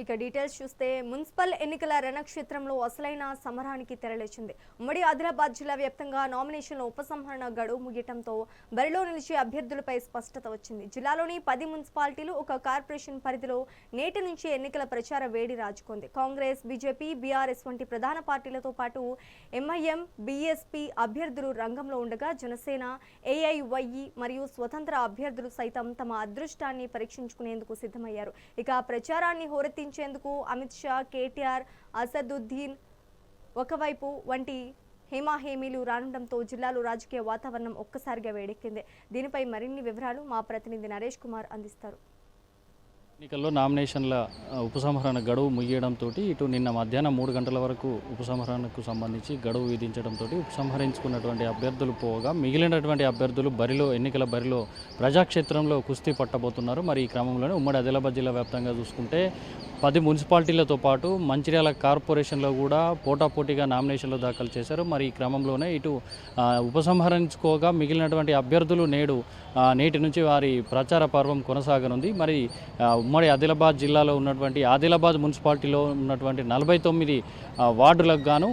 ఇక డీటెయిల్స్ చూస్తే మున్సిపల్ ఎన్నికల రణక్షేత్రంలో అసలైన సమరానికి తెరలేచింది. ఉమ్మడి ఆదిలాబాద్ జిల్లా వ్యాప్తంగా నామినేషన్ల ఉపసంహరణ గడువు ముగియటంతో బరిలో నిలిచే అభ్యర్థులపై స్పష్టత వచ్చింది. జిల్లాలోని 10 మున్సిపాలిటీలు, ఒక కార్పొరేషన్ పరిధిలో నేటి నుంచి ఎన్నికల ప్రచార వేడి రాజుకుంది. కాంగ్రెస్, బీజేపీ, బీఆర్ఎస్ వంటి ప్రధాన పార్టీలతో పాటు ఎంఐఎం, బీఎస్పీ అభ్యర్థులు రంగంలో ఉండగా జనసేన, ఏఐవైఈ మరియు స్వతంత్ర అభ్యర్థులు సైతం తమ అదృష్టాన్ని పరీక్షించుకునేందుకు సిద్ధమయ్యారు. ఇక ప్రచారాన్ని హోరెత్తించేందుకు అమిత్ షా, కేటీఆర్, అసదుద్దీన్ ఒకవైపు వంటి హేమాహేమీలు రానుండటంతో జిల్లాలో రాజకీయ వాతావరణం ఒక్కసారిగా వేడెక్కింది. దీనిపై మరిన్ని వివరాలు మా ప్రతినిధి నరేష్ కుమార్ అందిస్తారు. ఎన్నికల్లో నామినేషన్ల ఉపసంహరణ గడువు ముగియడంతో ఇటు నిన్న మధ్యాహ్నం 3 గంటల వరకు ఉపసంహరణకు సంబంధించి గడువు విధించడంతో ఉపసంహరించుకున్నటువంటి అభ్యర్థులు పోగా మిగిలినటువంటి అభ్యర్థులు ఎన్నికల బరిలో ప్రజాక్షేత్రంలో కుస్తీ పట్టబోతున్నారు. మరి ఈ క్రమంలోనే ఉమ్మడి ఆదిలాబాద్ జిల్లా వ్యాప్తంగా చూసుకుంటే 10 మున్సిపాలిటీలతో పాటు మంచిర్యాల కార్పొరేషన్లో కూడా పోటాపోటీగా నామినేషన్లు దాఖలు చేశారు. మరి ఈ క్రమంలోనే ఇటు ఉపసంహరించుకోగా మిగిలినటువంటి అభ్యర్థులు నేటి నుంచి వారి ప్రచార పర్వం కొనసాగనుంది. మరి ఉమ్మడి ఆదిలాబాద్ జిల్లాలో ఉన్నటువంటి ఆదిలాబాద్ మున్సిపాలిటీలో ఉన్నటువంటి 49 వార్డులకు గాను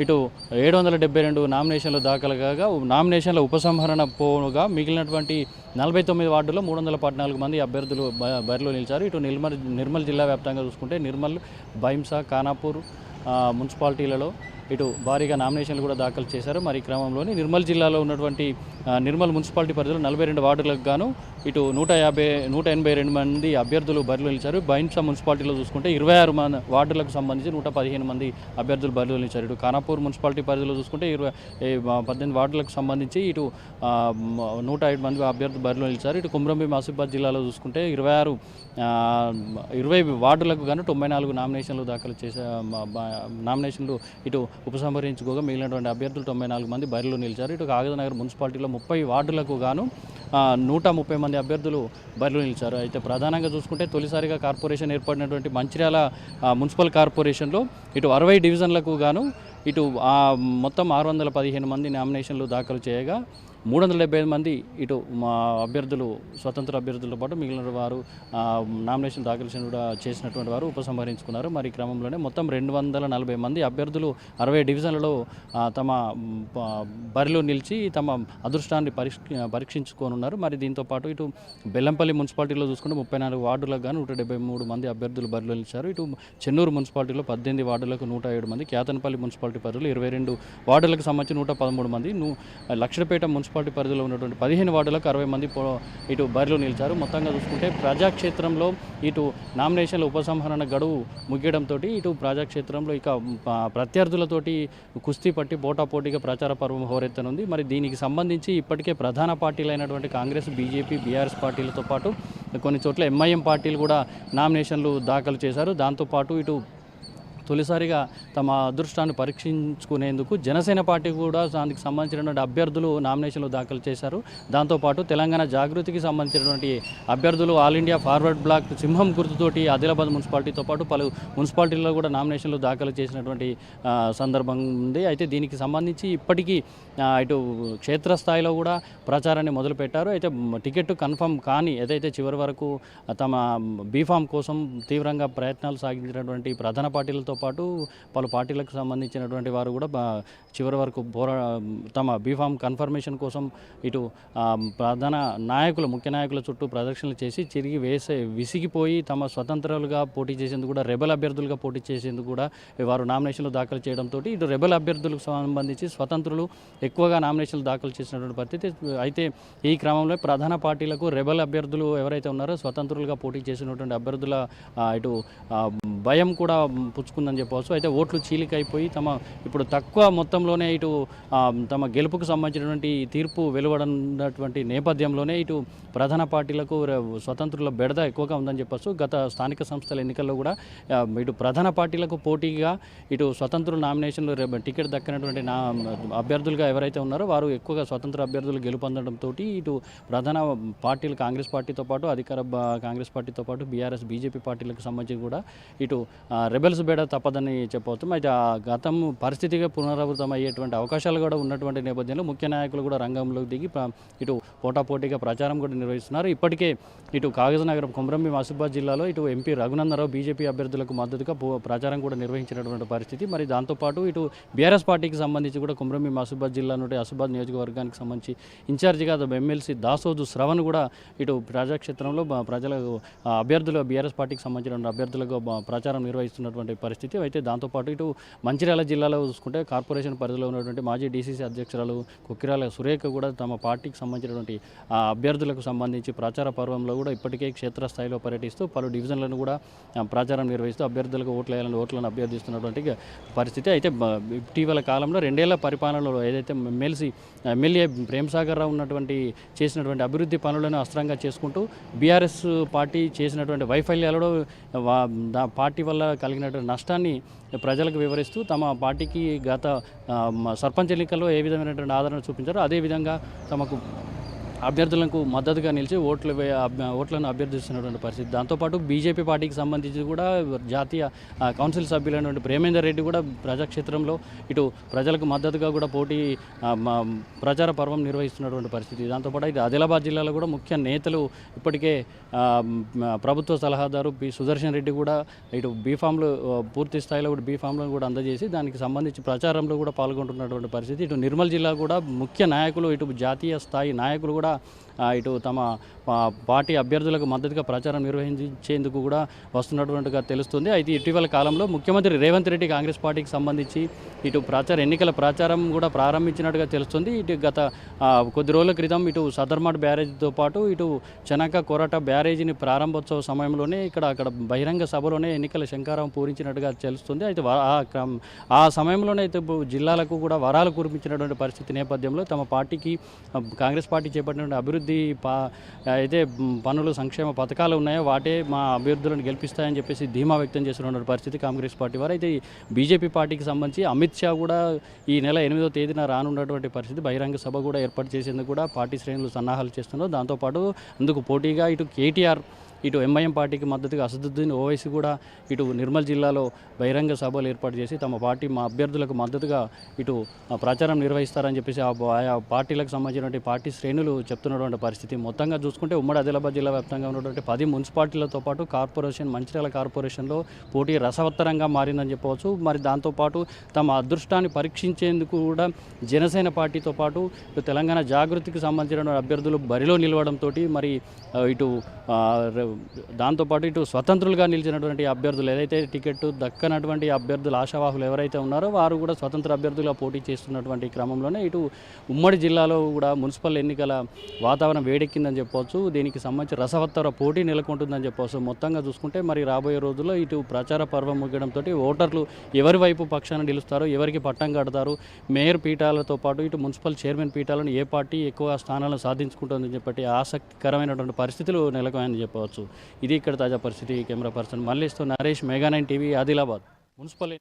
ఇటు 772 నామినేషన్లు దాఖలు కాగా నామినేషన్ల ఉపసంహరణ పోగా మిగిలినటువంటి 49 వార్డుల్లో 314 మంది అభ్యర్థులు బరిలో నిలిచారు. ఇటు నిర్మల్ జిల్లా వ్యాప్తంగా చూసుకుంటే నిర్మల్, భైంసా, ఖానాపూర్ మున్సిపాలిటీలలో ఇటు భారీగా నామినేషన్లు కూడా దాఖలు చేశారు. మరి క్రమంలోని నిర్మల్ జిల్లాలో ఉన్నటువంటి నిర్మల్ మున్సిపాలిటీ పరిధిలో 42 వార్డులకు గాను ఇటు 182 మంది అభ్యర్థులు బరిలో నిలిచారు. భైంసా మున్సిపాలిటీలో చూసుకుంటే 26 వార్డులకు సంబంధించి 115 మంది అభ్యర్థులు బరిలో నిలిచారు. ఇటు ఖానాపూర్ మున్సిపాలిటీ పరిధిలో చూసుకుంటే 18 వార్డులకు సంబంధించి ఇటు 105 మంది అభ్యర్థులు బరిలో నిలిచారు. ఇటు కుమ్రంభీం ఆసిఫాబాద్ జిల్లాలో చూసుకుంటే 20 వార్డులకు గాను 94 నామినేషన్లు దాఖలు చేసే నామినేషన్లు ఇటు ఉపసంహరించుకోగా మిగిలినటువంటి అభ్యర్థులు 94 మంది బరిలో నిలిచారు. ఇటు కాగజ్నగర్ మున్సిపాలిటీలో 30 వార్డులకు గాను 130 మంది అభ్యర్థులు బరిలో నిలిచారు. అయితే ప్రధానంగా చూసుకుంటే తొలిసారిగా కార్పొరేషన్ ఏర్పడినటువంటి మంచిర్యాల మున్సిపల్ కార్పొరేషన్లో ఇటు 60 డివిజన్లకు గాను ఇటు మొత్తం 615 మంది నామినేషన్లు దాఖలు చేయగా 375 మంది ఇటు అభ్యర్థులు, స్వతంత్ర అభ్యర్థులతో పాటు మిగిలిన వారు నామినేషన్ దాఖలు చేసినటువంటి వారు ఉపసంహరించుకున్నారు. మరి క్రమంలోనే మొత్తం 240 మంది అభ్యర్థులు 60 డివిజన్లలో తమ బరిలో నిలిచి తమ అదృష్టాన్ని పరీక్షించుకోనున్నారు. మరి దీంతో పాటు ఇటు బెల్లంపల్లి మున్సిపాలిటీలో చూసుకుంటే 34 వార్డులకు గాను 173 మంది అభ్యర్థులు బరిలో నిలిచారు. ఇటు చెన్నూరు మున్సిపాలిటీలో 18 వార్డులకు 107 మంది, కేతనపల్లి మున్సిపాలిటీ పరిధిలో 22 వార్డులకు సంబంధించి 113 మంది, లక్షలపేట మున్సిపాలిటీ పరిధిలో ఉన్నటువంటి 15 వార్డులకు 60 మంది ఇటు బరిలో నిలిచారు. మొత్తంగా చూసుకుంటే ప్రజాక్షేత్రంలో ఇటు నామినేషన్ల ఉపసంహరణ గడువు ముగియడంతో ఇటు ప్రజాక్షేత్రంలో ఇక ప్రత్యర్థులతోటి కుస్తీ పట్టి పోటాపోటీగా ప్రచార పర్వం హోరెత్తనుంది. మరి దీనికి సంబంధించి ఇప్పటికే ప్రధాన పార్టీలైనటువంటి కాంగ్రెస్, బీజేపీ, బీఆర్ఎస్ పార్టీలతో పాటు కొన్ని చోట్ల ఎంఐఎం పార్టీలు కూడా నామినేషన్లు దాఖలు చేశారు. దాంతోపాటు ఇటు తొలిసారిగా తమ అదృష్టాన్ని పరీక్షించుకునేందుకు జనసేన పార్టీ కూడా దానికి సంబంధించినటువంటి అభ్యర్థులు నామినేషన్లు దాఖలు చేశారు. దాంతోపాటు తెలంగాణ జాగృతికి సంబంధించినటువంటి అభ్యర్థులు ఆల్ ఇండియా ఫార్వర్డ్ బ్లాక్ సింహం గుర్తుతోటి ఆదిలాబాద్ మున్సిపాలిటీతో పాటు పలు మున్సిపాలిటీల్లో కూడా నామినేషన్లు దాఖలు చేసినటువంటి సందర్భం ఉంది. అయితే దీనికి సంబంధించి ఇప్పటికీ ఇటు క్షేత్రస్థాయిలో కూడా ప్రచారాన్ని మొదలుపెట్టారు. అయితే టికెట్ కన్ఫర్మ్ కానీ ఏదైతే చివరి వరకు తమ బీఫామ్ కోసం తీవ్రంగా ప్రయత్నాలు సాగించినటువంటి ప్రధాన పార్టీలతో పాటు పలు పార్టీలకు సంబంధించినటువంటి వారు కూడా చివరి వరకు తమ బీఫామ్ కన్ఫర్మేషన్ కోసం ఇటు ప్రధాన ముఖ్య నాయకుల చుట్టూ ప్రదర్శనలు చేసి విసిగిపోయి తమ స్వతంత్రాలుగా పోటీ చేసేందుకు కూడా రెబల్ అభ్యర్థులుగా పోటీ చేసేందుకు కూడా వారు నామినేషన్లు దాఖలు చేయడంతో ఇటు రెబల్ అభ్యర్థులకు సంబంధించి స్వతంత్రులు ఎక్కువగా నామినేషన్లు దాఖలు చేసినటువంటి పరిస్థితి. అయితే ఈ క్రమంలో ప్రధాన పార్టీలకు రెబల్ అభ్యర్థులు ఎవరైతే ఉన్నారో స్వతంత్రులుగా పోటీ చేసినటువంటి అభ్యర్థుల ఇటు భయం కూడా పుచ్చుకుందని చెప్పవచ్చు. అయితే ఓట్లు చీలికైపోయి ఇప్పుడు తక్కువ మొత్తంలోనే ఇటు తమ గెలుపుకు సంబంధించినటువంటి తీర్పు వెలువడినటువంటి నేపథ్యంలోనే ఇటు ప్రధాన పార్టీలకు స్వతంత్రుల బెడద ఎక్కువగా ఉందని చెప్పచ్చు. గత స్థానిక సంస్థల ఎన్నికల్లో కూడా ఇటు ప్రధాన పార్టీలకు పోటీగా ఇటు స్వతంత్రుల నామినేషన్లు టికెట్ దక్కినటువంటి అభ్యర్థులుగా ఎవరైతే ఉన్నారో వారు ఎక్కువగా స్వతంత్ర అభ్యర్థులు గెలుపొందడంతో ఇటు ప్రధాన పార్టీలు కాంగ్రెస్ పార్టీతో పాటు కాంగ్రెస్ పార్టీతో పాటు బీఆర్ఎస్, బీజేపీ పార్టీలకు సంబంధించి కూడా ఇటు రెబెల్స్ బెడ తప్పదని చెప్పవచ్చు. అయితే ఆ గతం పరిస్థితిగా పునరావృతం అయ్యేటువంటి అవకాశాలు కూడా ఉన్నటువంటి నేపథ్యంలో ముఖ్య నాయకులు కూడా రంగంలోకి దిగి ఇటు పోటాపోటీగా ప్రచారం కూడా నిర్వహిస్తున్నారు. ఇప్పటికే ఇటు కాగజ్నగర్ కొమరంభీం ఆసిఫాబాద్ జిల్లాలో ఇటు ఎంపీ రఘునందనరావు బీజేపీ అభ్యర్థులకు మద్దతుగా ప్రచారం కూడా నిర్వహించినటువంటి పరిస్థితి. మరి దాంతోపాటు ఇటు బీఆర్ఎస్ పార్టీకి సంబంధించి కూడా కొమరంభీం ఆసిఫాబాద్ జిల్లా నుండి ఆసిఫాబాద్ నియోజకవర్గానికి సంబంధించి ఇన్ఛార్జిగా ఎమ్మెల్సీ దాసోజు శ్రవణ్ కూడా ఇటు ప్రజాక్షేత్రంలో ప్రజలకు అభ్యర్థులు బీఆర్ఎస్ పార్టీకి సంబంధించిన అభ్యర్థులకు ప్రచారం నిర్వహిస్తున్నటువంటి పరిస్థితి. అయితే దాంతోపాటు ఇటు మంచిర్యాల జిల్లాలో చూసుకుంటే కార్పొరేషన్ పరిధిలో ఉన్నటువంటి మాజీ డీసీసీ అధ్యక్షురాలు కుక్కిరాల సురేఖ కూడా తమ పార్టీకి సంబంధించినటువంటి అభ్యర్థులకు సంబంధించి ప్రచార పర్వంలో కూడా ఇప్పటికే క్షేత్రస్థాయిలో పర్యటిస్తూ పలు డివిజన్లను కూడా ప్రచారం నిర్వహిస్తూ అభ్యర్థులకు ఓట్లను అభ్యర్థిస్తున్నటువంటి పరిస్థితి. అయితే ఇటీవల కాలంలో 2 ఏళ్ల పరిపాలనలో ఏదైతే ఎమ్మెల్యే ప్రేమ్సాగర్ రావు చేసినటువంటి అభివృద్ధి పనులను అస్త్రంగా చేసుకుంటూ బీఆర్ఎస్ పార్టీ చేసినటువంటి వైఫల్యాలలో పార్టీ వల్ల కలిగినటువంటి నష్టాన్ని ప్రజలకు వివరిస్తూ తమ పార్టీకి గత సర్పంచ్ ఎన్నికల్లో ఏ విధమైనటువంటి ఆదరణ చూపించారో అదేవిధంగా తమకు అభ్యర్థులకు మద్దతుగా నిలిచి ఓట్లను అభ్యర్థిస్తున్నటువంటి పరిస్థితి. దాంతోపాటు బీజేపీ పార్టీకి సంబంధించి కూడా జాతీయ కౌన్సిల్ సభ్యులైనటువంటి ప్రేమేందర్ రెడ్డి కూడా ప్రజాక్షేత్రంలో ఇటు ప్రజలకు మద్దతుగా కూడా ప్రచార పర్వం నిర్వహిస్తున్నటువంటి పరిస్థితి. దాంతోపాటు ఇది ఆదిలాబాద్ జిల్లాలో కూడా ముఖ్య నేతలు ఇప్పటికే ప్రభుత్వ సలహాదారు పి సుదర్శన్ రెడ్డి కూడా ఇటు బీఫామ్లు పూర్తి స్థాయిలో కూడా బీఫామ్లను కూడా అందజేసి దానికి సంబంధించి ప్రచారంలో కూడా పాల్గొంటున్నటువంటి పరిస్థితి. ఇటు నిర్మల్ జిల్లా కూడా ముఖ్య నాయకులు ఇటు జాతీయ స్థాయి నాయకులు కూడా ఇటు తమ పార్టీ అభ్యర్థులకు మద్దతుగా ప్రచారం నిర్వహించేందుకు కూడా వస్తున్నటువంటిగా తెలుస్తుంది. అయితే ఇటీవల కాలంలో ముఖ్యమంత్రి రేవంత్ రెడ్డి కాంగ్రెస్ పార్టీకి సంబంధించి ఇటు ఎన్నికల ప్రచారం కూడా ప్రారంభించినట్టుగా తెలుస్తుంది. ఇటు గత కొద్ది రోజుల క్రితం ఇటు సదర్మాట్ బ్యారేజ్తో పాటు ఇటు చెనక కొరట బ్యారేజీని ప్రారంభోత్సవ సమయంలోనే అక్కడ బహిరంగ సభలోనే ఎన్నికల శంకారం పూరించినట్టుగా తెలుస్తుంది. అయితే ఆ సమయంలోనే అయితే జిల్లాలకు కూడా వరాలు కురిపించినటువంటి పరిస్థితి నేపథ్యంలో తమ పార్టీకి కాంగ్రెస్ పార్టీ చేపట్టిన అభివృద్ధి అయితే పనులు సంక్షేమ పథకాలు ఉన్నాయో వాటే మా అభ్యర్థులను గెలిపిస్తాయని చెప్పేసి ధీమా వ్యక్తం చేస్తున్న పరిస్థితి కాంగ్రెస్ పార్టీ వారు. అయితే బీజేపీ పార్టీకి సంబంధించి అమిత్ షా కూడా ఈ నెల 8వ తేదీన రానున్నటువంటి పరిస్థితి బహిరంగ సభ కూడా ఏర్పాటు చేసేందుకు కూడా పార్టీ శ్రేణులు సన్నాహాలు చేస్తున్నారు. దాంతోపాటు అందుకు పోటీగా ఇటు కేటీఆర్ ఇటు ఎంఐఎం పార్టీకి మద్దతుగా అసదుద్దీన్ ఓవైసీ కూడా ఇటు నిర్మల్ జిల్లాలో బహిరంగ సభలు ఏర్పాటు చేసి తమ పార్టీ మా అభ్యర్థులకు మద్దతుగా ఇటు ప్రచారం నిర్వహిస్తారని చెప్పేసి ఆయా పార్టీలకు సంబంధించినటువంటి పార్టీ శ్రేణులు చెప్తున్నటువంటి పరిస్థితి. మొత్తంగా చూసుకుంటే ఉమ్మడి ఆదిలాబాద్ జిల్లా వ్యాప్తంగా ఉన్నటువంటి 10 మున్సిపాలిటీలతో పాటు మంచిర్యాల కార్పొరేషన్లో పోటీ రసవత్తరంగా మారిందని చెప్పవచ్చు. మరి దాంతోపాటు తమ అదృష్టాన్ని పరీక్షించేందుకు కూడా జనసేన పార్టీతో పాటు ఇటు తెలంగాణ జాగృతికి సంబంధించిన అభ్యర్థులు బరిలో నిలవడంతో మరి ఇటు దాంతోపాటు ఇటు స్వతంత్రులుగా నిలిచినటువంటి అభ్యర్థులు ఏదైతే టికెట్ దక్కనటువంటి అభ్యర్థులు ఆశావాహులు ఎవరైతే ఉన్నారో వారు కూడా స్వతంత్ర అభ్యర్థులుగా పోటీ చేస్తున్నటువంటి క్రమంలోనే ఇటు ఉమ్మడి జిల్లాలో కూడా మున్సిపల్ ఎన్నికల వాతావరణం వేడెక్కిందని చెప్పవచ్చు. దీనికి సంబంధించి రసవత్తర పోటీ నెలకొంటుందని చెప్పవచ్చు. మొత్తంగా చూసుకుంటే మరి రాబోయే రోజుల్లో ఇటు ప్రచార పర్వం ముగ్గడంతో ఓటర్లు ఎవరి వైపు పక్షాన నిలుస్తారో ఎవరికి పట్టం కడతారు, మేయర్ పీఠాలతో పాటు ఇటు మున్సిపల్ చైర్మన్ పీఠాలను ఏ పార్టీ ఎక్కువ స్థానాలను సాధించుకుంటుందని చెప్పి ఆసక్తికరమైనటువంటి పరిస్థితులు నెలకొన్నాయని చెప్పవచ్చు. ఇది ఇక్కడ తాజా పరిస్థితి. కెమెరా పర్సన్ మల్లేష్తో Naresh, mega 9 TV, Adilabad. Municipal